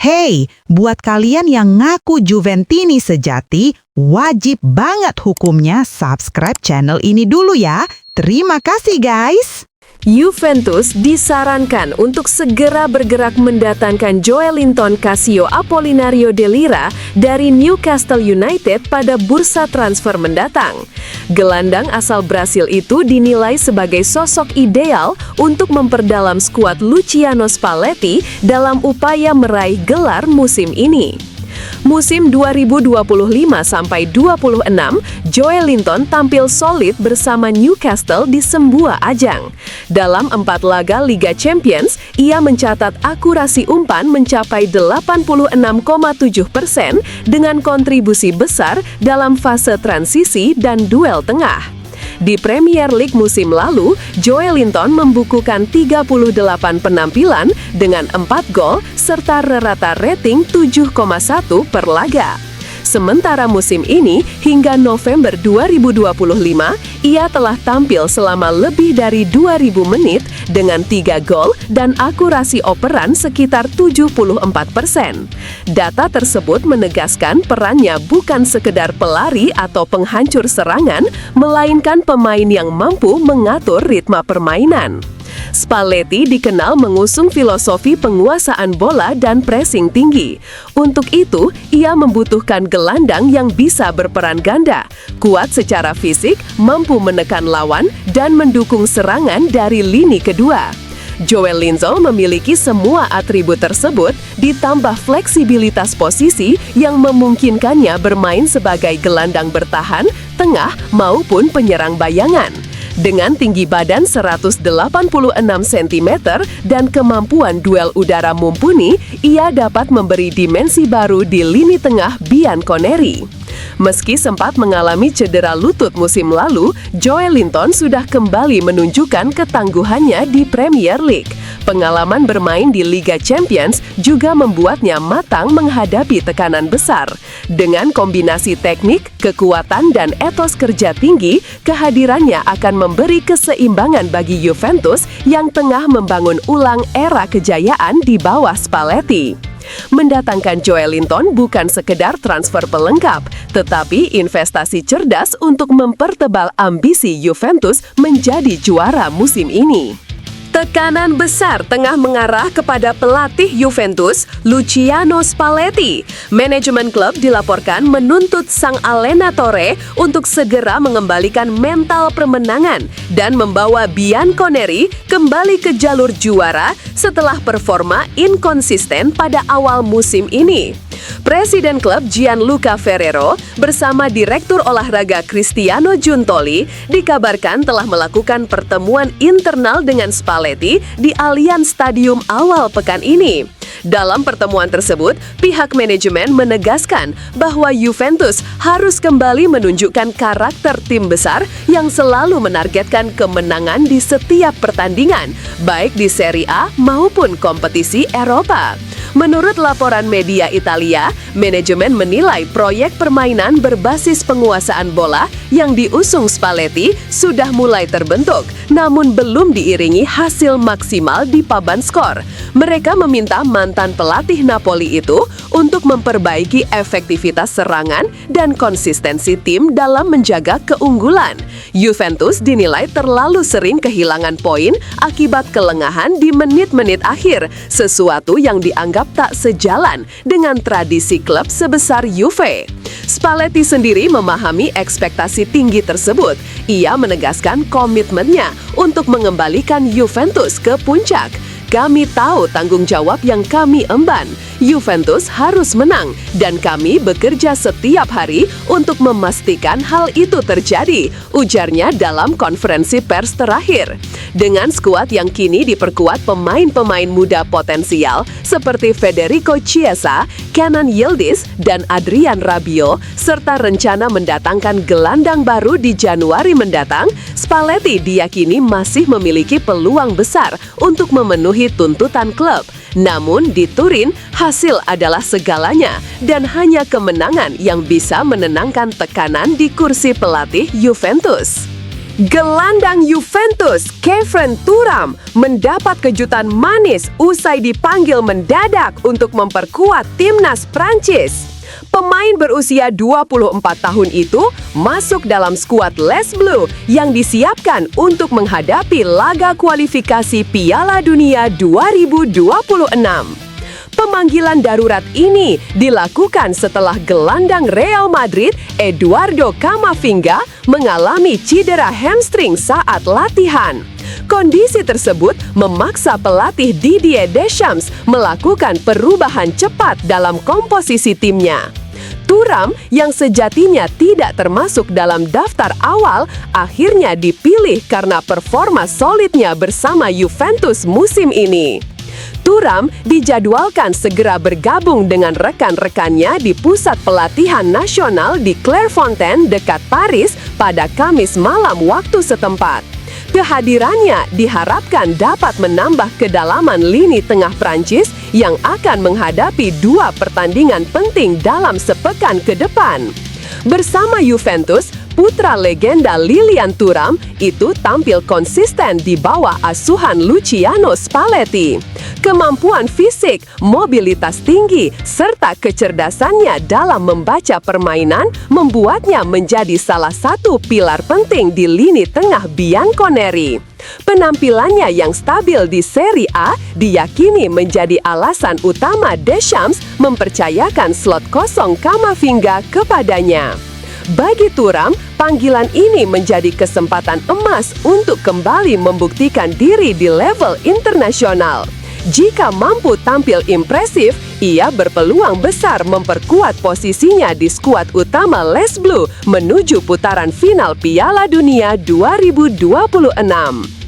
Hey, buat kalian yang ngaku Juventini sejati, wajib banget hukumnya subscribe channel ini dulu ya. Terima kasih guys. Juventus disarankan untuk segera bergerak mendatangkan Joelinton Cassio Apolinario de Lira dari Newcastle United pada bursa transfer mendatang. Gelandang asal Brasil itu dinilai sebagai sosok ideal untuk memperdalam skuad Luciano Spalletti dalam upaya meraih gelar musim ini. Musim 2025-26, Joelinton tampil solid bersama Newcastle di semua ajang. Dalam 4 laga Liga Champions, ia mencatat akurasi umpan mencapai 86,7% dengan kontribusi besar dalam fase transisi dan duel tengah. Di Premier League musim lalu, Joelinton membukukan 38 penampilan dengan 4 gol serta rata rating 7,1 per laga. Sementara musim ini, hingga November 2025, ia telah tampil selama lebih dari 2.000 menit dengan 3 gol dan akurasi operan sekitar 74%. Data tersebut menegaskan perannya bukan sekedar pelari atau penghancur serangan, melainkan pemain yang mampu mengatur ritme permainan. Spalletti dikenal mengusung filosofi penguasaan bola dan pressing tinggi. Untuk itu, ia membutuhkan gelandang yang bisa berperan ganda, kuat secara fisik, mampu menekan lawan, dan mendukung serangan dari lini kedua. Joelinton memiliki semua atribut tersebut, ditambah fleksibilitas posisi yang memungkinkannya bermain sebagai gelandang bertahan, tengah, maupun penyerang bayangan. Dengan tinggi badan 186 cm dan kemampuan duel udara mumpuni, ia dapat memberi dimensi baru di lini tengah Bianconeri. Meski sempat mengalami cedera lutut musim lalu, Joelinton sudah kembali menunjukkan ketangguhannya di Premier League. Pengalaman bermain di Liga Champions juga membuatnya matang menghadapi tekanan besar. Dengan kombinasi teknik, kekuatan, dan etos kerja tinggi, kehadirannya akan memberi keseimbangan bagi Juventus yang tengah membangun ulang era kejayaan di bawah Spalletti. Mendatangkan Joelinton bukan sekedar transfer pelengkap, tetapi investasi cerdas untuk mempertebal ambisi Juventus menjadi juara musim ini. Tekanan besar tengah mengarah kepada pelatih Juventus, Luciano Spalletti. Manajemen klub dilaporkan menuntut sang Allenatore untuk segera mengembalikan mental permenangan dan membawa Bianconeri kembali ke jalur juara setelah performa inkonsisten pada awal musim ini. Presiden klub Gianluca Ferrero bersama Direktur Olahraga Cristiano Giuntoli dikabarkan telah melakukan pertemuan internal dengan Spalletti di Allianz Stadium awal pekan ini. Dalam pertemuan tersebut, pihak manajemen menegaskan bahwa Juventus harus kembali menunjukkan karakter tim besar yang selalu menargetkan kemenangan di setiap pertandingan, baik di Serie A maupun kompetisi Eropa. Menurut laporan media Italia, manajemen menilai proyek permainan berbasis penguasaan bola yang diusung Spalletti sudah mulai terbentuk, namun belum diiringi hasil maksimal di papan skor. Mereka meminta mantan pelatih Napoli itu untuk memperbaiki efektivitas serangan dan konsistensi tim dalam menjaga keunggulan. Juventus dinilai terlalu sering kehilangan poin akibat kelengahan di menit-menit akhir, sesuatu yang dianggap tak sejalan dengan tradisi klub sebesar Juve. Spalletti sendiri memahami ekspektasi tinggi tersebut. Ia menegaskan komitmennya untuk mengembalikan Juventus ke puncak. Kami tahu tanggung jawab yang kami emban. Juventus harus menang dan kami bekerja setiap hari untuk memastikan hal itu terjadi, ujarnya dalam konferensi pers terakhir. Dengan skuad yang kini diperkuat pemain-pemain muda potensial seperti Federico Chiesa, Kenan Yildiz, dan Adrian Rabiot, serta rencana mendatangkan gelandang baru di Januari mendatang, Spalletti diyakini masih memiliki peluang besar untuk memenuhi tuntutan klub. Namun di Turin, hasil adalah segalanya dan hanya kemenangan yang bisa menenangkan tekanan di kursi pelatih Juventus. Gelandang Juventus, Kevin Thuram, mendapat kejutan manis usai dipanggil mendadak untuk memperkuat timnas Prancis. Pemain berusia 24 tahun itu masuk dalam skuad Les Bleus yang disiapkan untuk menghadapi laga kualifikasi Piala Dunia 2026. Pemanggilan darurat ini dilakukan setelah gelandang Real Madrid, Eduardo Camavinga, mengalami cedera hamstring saat latihan. Kondisi tersebut memaksa pelatih Didier Deschamps melakukan perubahan cepat dalam komposisi timnya. Thuram yang sejatinya tidak termasuk dalam daftar awal akhirnya dipilih karena performa solidnya bersama Juventus musim ini. Thuram dijadwalkan segera bergabung dengan rekan-rekannya di pusat pelatihan nasional di Clairefontaine dekat Paris pada Kamis malam waktu setempat. Kehadirannya diharapkan dapat menambah kedalaman lini tengah Prancis yang akan menghadapi 2 pertandingan penting dalam sepekan ke depan. Bersama Juventus, putra legenda Lilian Thuram itu tampil konsisten di bawah asuhan Luciano Spalletti. Kemampuan fisik, mobilitas tinggi, serta kecerdasannya dalam membaca permainan membuatnya menjadi salah satu pilar penting di lini tengah Bianconeri. Penampilannya yang stabil di Serie A diyakini menjadi alasan utama Deschamps mempercayakan slot kosong Camavinga kepadanya. Bagi Thuram, panggilan ini menjadi kesempatan emas untuk kembali membuktikan diri di level internasional. Jika mampu tampil impresif, ia berpeluang besar memperkuat posisinya di skuad utama Les Bleus menuju putaran final Piala Dunia 2026.